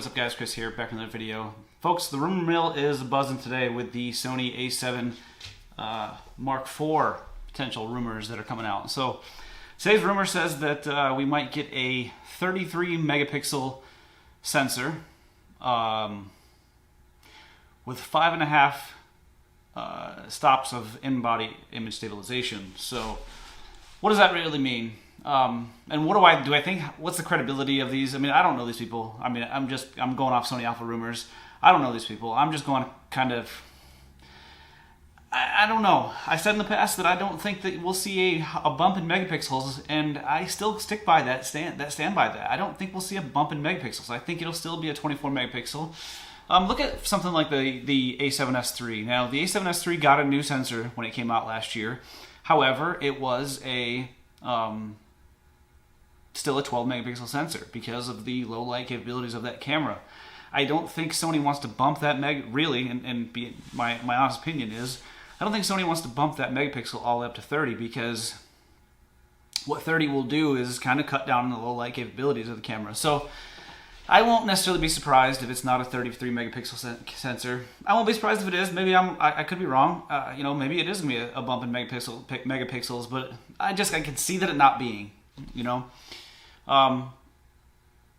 what's up guys, Chris here, back in another video. Folks, the rumor mill is buzzing today with the Sony A7 Mark IV potential rumors that are coming out. So today's rumor says that we might get a 33 megapixel sensor with 5.5 stops of in-body image stabilization. So what does that really mean? And what do I think, what's the credibility of these? I mean, I don't know these people. I mean, I'm going off Sony Alpha rumors. I don't know these people. I'm just going kind of, I don't know. I said in the past that I don't think that we'll see a bump in megapixels, and I still stick by that, stand by that. I don't think we'll see a bump in megapixels. I think it'll still be a 24 megapixel. Look at something like the A7S III. Now, the A7S III got a new sensor when it came out last year. However, it was a still a 12 megapixel sensor because of the low light capabilities of that camera. I don't think Sony wants to bump that really, and my honest opinion is, I don't think Sony wants to bump that megapixel all the way up to 30, because what 30 will do is kind of cut down on the low light capabilities of the camera. So I won't necessarily be surprised if it's not a 33 megapixel sensor. I won't be surprised if it is. Maybe I could be wrong. You know, maybe it is gonna be a bump in megapixels, but I can see that it not being. You know. I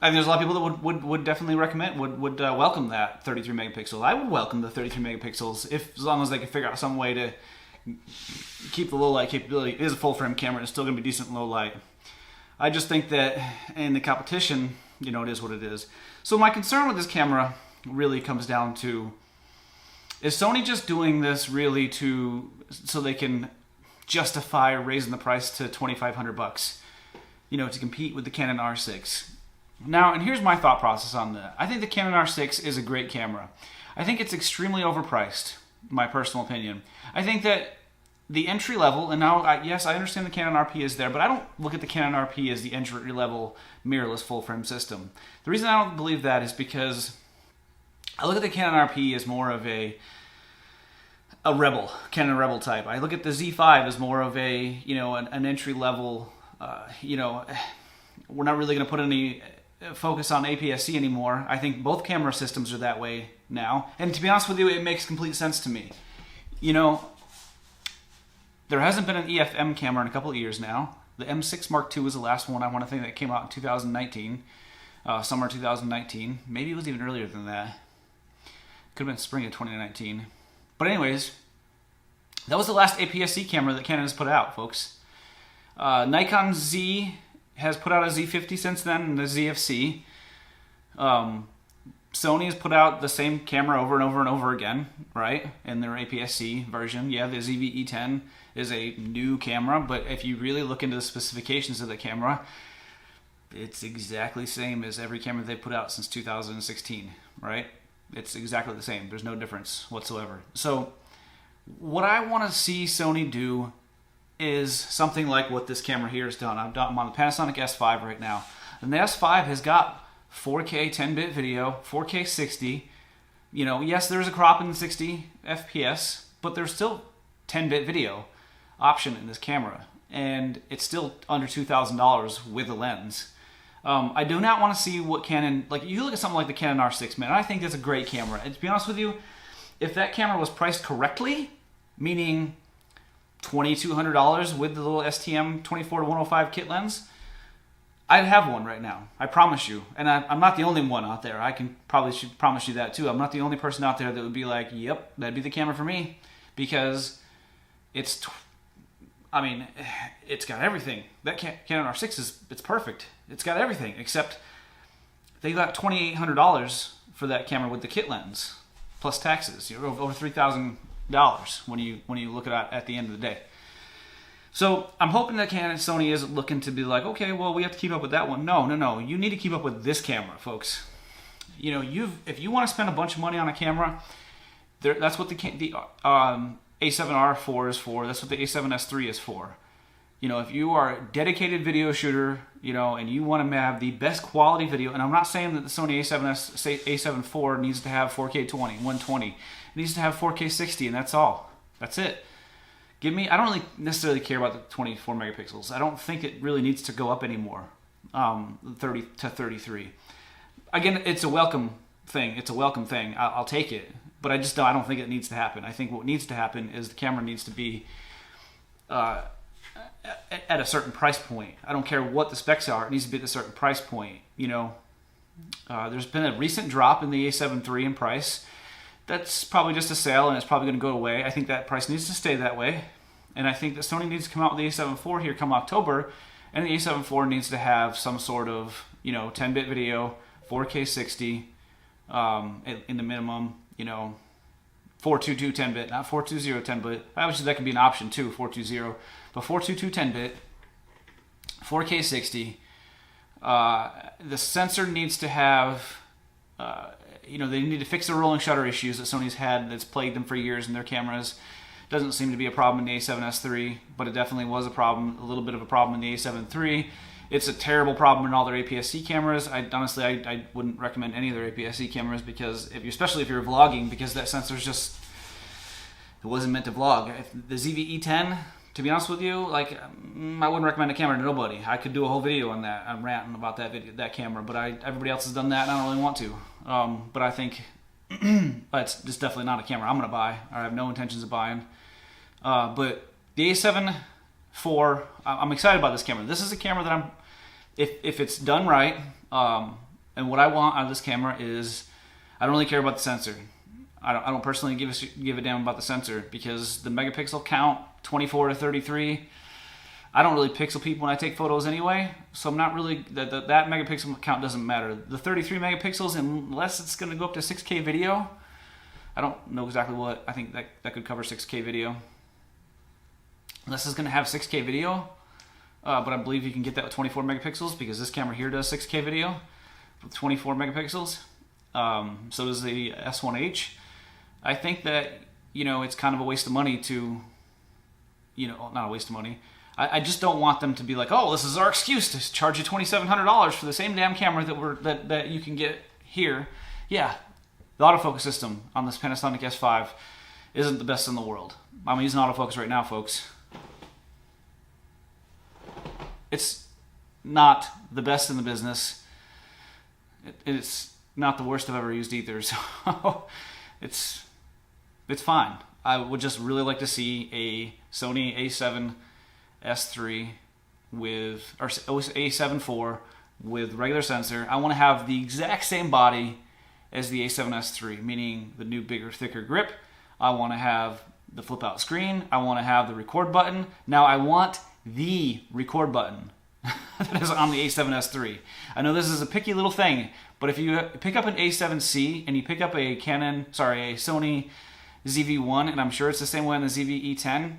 think there's a lot of people that would definitely recommend, would welcome that 33 megapixels. I would welcome the 33 megapixels as long as they can figure out some way to keep the low light capability. It is a full frame camera. It's still going to be decent low light. I just think that in the competition, you know, it is what it is. So my concern with this camera really comes down to, is Sony just doing this really so they can justify raising the price to $2,500? You know, to compete with the Canon R6. Now, and here's my thought process on that. I think the Canon R6 is a great camera. I think it's extremely overpriced, my personal opinion. I think that the entry level, and now, yes, I understand the Canon RP is there, but I don't look at the Canon RP as the entry level mirrorless full frame system. The reason I don't believe that is because I look at the Canon RP as more of a Canon Rebel type. I look at the Z5 as more of a, you know, an entry level. You know, we're not really going to put any focus on APS-C anymore. I think both camera systems are that way now. And to be honest with you, it makes complete sense to me. You know, there hasn't been an EFM camera in a couple of years now. The M6 Mark II was the last one, I want to think, that came out in 2019, summer 2019. Maybe it was even earlier than that. Could have been spring of 2019. But anyways, that was the last APS-C camera that Canon has put out, folks. Nikon Z has put out a Z50 since then, and the ZFC. Sony has put out the same camera over and over and over again, right? In their APS-C version. Yeah, the ZV-E10 is a new camera, but if you really look into the specifications of the camera, it's exactly the same as every camera they've put out since 2016, right? It's exactly the same. There's no difference whatsoever. So what I want to see Sony do is something like what this camera here has done. I'm on the Panasonic S5 right now. And the S5 has got 4K 10-bit video, 4K 60. You know, yes, there's a crop in 60 FPS, but there's still 10-bit video option in this camera. And it's still under $2,000 with a lens. I do not want to see what Canon, like you look at something like the Canon R6, man, I think that's a great camera. And to be honest with you, if that camera was priced correctly, meaning $2,200 with the little STM 24-105 kit lens, I'd have one right now. I promise you. And I'm not the only one out there. I can probably should promise you that too. I'm not the only person out there that would be like, yep, that'd be the camera for me, because it's, I mean, it's got everything. That Canon R6 it's perfect. It's got everything except they got $2,800 for that camera with the kit lens plus taxes. You're over $3,000 when you look at the end of the day. So I'm hoping that Sony isn't looking to be like, okay, well, we have to keep up with that one. No. You need to keep up with this camera, folks. You know, if you want to spend a bunch of money on a camera, that's what the A7R IV is for. That's what the A7S III is for. You know, if you are a dedicated video shooter, you know, and you want to have the best quality video, and I'm not saying that the Sony A7 IV needs to have 4K 120. It needs to have 4K 60, and that's all. That's it. I don't really necessarily care about the 24 megapixels. I don't think it really needs to go up anymore, 30 to 33. again, it's a welcome thing. It's a welcome thing. I'll take it. But I don't think it needs to happen. I think what needs to happen is the camera needs to be at a certain price point. I don't care what the specs are. It needs to be at a certain price point. You know, there's been a recent drop in the A7 III in price. That's probably just a sale, and it's probably going to go away. I think that price needs to stay that way. And I think that Sony needs to come out with the A7 IV here come October, and the A7 IV needs to have some sort of, you know, 10-bit video, 4K 60 in the minimum, you know, 422 10-bit, not 420 10-bit. Obviously, that could be an option too, 420, but 422 10-bit, 4K 60. The sensor needs to have, you know, they need to fix the rolling shutter issues that Sony's had that's plagued them for years in their cameras. Doesn't seem to be a problem in the A7S III, but it definitely was a problem, a little bit of a problem in the A7 III. It's a terrible problem in all their APS-C cameras. Honestly, I wouldn't recommend any of their APS-C cameras because, especially if you're vlogging, because that sensor's just, it wasn't meant to vlog. If the ZV-E10, to be honest with you, like, I wouldn't recommend a camera to nobody. I could do a whole video on that. I'm ranting about that camera, but everybody else has done that, and I don't really want to. But I think it's just definitely not a camera I'm going to buy, or I have no intentions of buying. But the A7 IV, I'm excited about this camera. This is a camera that if it's done right, and what I want out of this camera is, I don't really care about the sensor. I don't personally give a damn about the sensor because the megapixel count, 24 to 33, I don't really pixel peep when I take photos anyway, so I'm not really, that megapixel count doesn't matter. The 33 megapixels, unless it's going to go up to 6K video, I don't know exactly what, I think that could cover 6K video. Unless it's going to have 6K video, but I believe you can get that with 24 megapixels because this camera here does 6K video with 24 megapixels. So does the S1H. I think that, you know, it's kind of a waste of money to, you know, not a waste of money. I just don't want them to be like, oh, this is our excuse to charge you $2,700 for the same damn camera that you can get here. Yeah, the autofocus system on this Panasonic S5 isn't the best in the world. I'm using autofocus right now, folks. It's not the best in the business. It's not the worst I've ever used either, so it's fine. I would just really like to see a Sony A7S III with, or A7 IV with regular sensor. I want to have the exact same body as the A7S III, meaning the new, bigger, thicker grip. I want to have the flip out screen. I want to have the record button. Now I want the record button that is on the A7S III. I know this is a picky little thing, but if you pick up an A7C and you pick up a Sony ZV-1, and I'm sure it's the same way on the ZV-E10,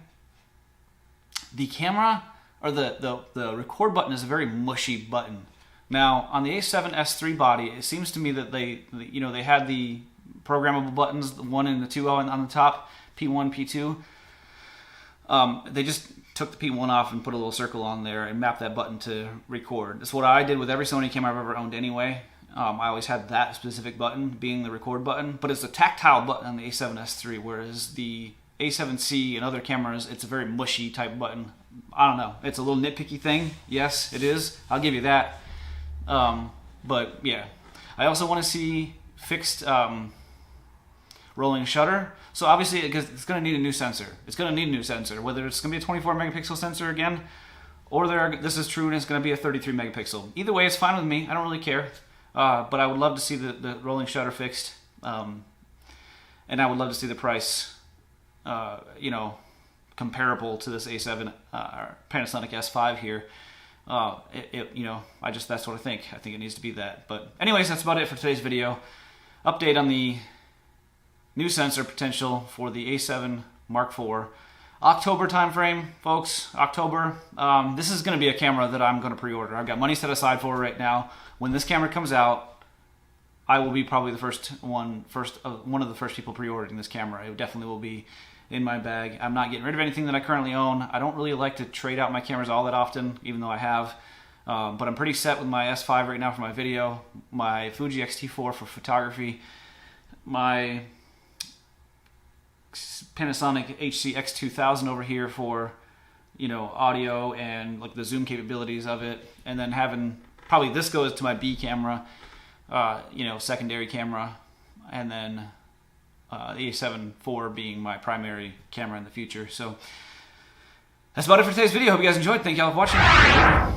the camera, or the record button is a very mushy button. Now, on the A7S III body, it seems to me that they had the programmable buttons, the 1 and the 2 on the top, P1, P2. They just took the P1 off and put a little circle on there and mapped that button to record. That's what I did with every Sony camera I've ever owned anyway. I always had that specific button being the record button, but it's a tactile button on the A7S III, whereas the A7C and other cameras, it's a very mushy type button. I don't know. It's a little nitpicky thing. Yes, it is. I'll give you that. But yeah, I also want to see fixed rolling shutter. So obviously, because it's going to need a new sensor. It's going to need a new sensor, whether it's going to be a 24 megapixel sensor again, or this is true and it's going to be a 33 megapixel. Either way, it's fine with me. I don't really care. But I would love to see the rolling shutter fixed, and I would love to see the price, you know, comparable to this A7 Panasonic S5 here. You know, that's what I think. I think it needs to be that. But anyways, that's about it for today's video. Update on the new sensor potential for the A7 Mark IV. October timeframe, folks. October. This is going to be a camera that I'm going to pre-order. I've got money set aside for it right now. When this camera comes out, I will be probably one of the first people pre-ordering this camera. It definitely will be in my bag. I'm not getting rid of anything that I currently own. I don't really like to trade out my cameras all that often, even though I have. But I'm pretty set with my S5 right now for my video, my Fuji X-T4 for photography, my Panasonic HC-X2000 over here for, you know, audio and like the zoom capabilities of it, and then having probably this goes to my B camera, secondary camera, and then the A7 IV being my primary camera in the future. So that's about it for today's video. Hope you guys enjoyed. Thank y'all for watching.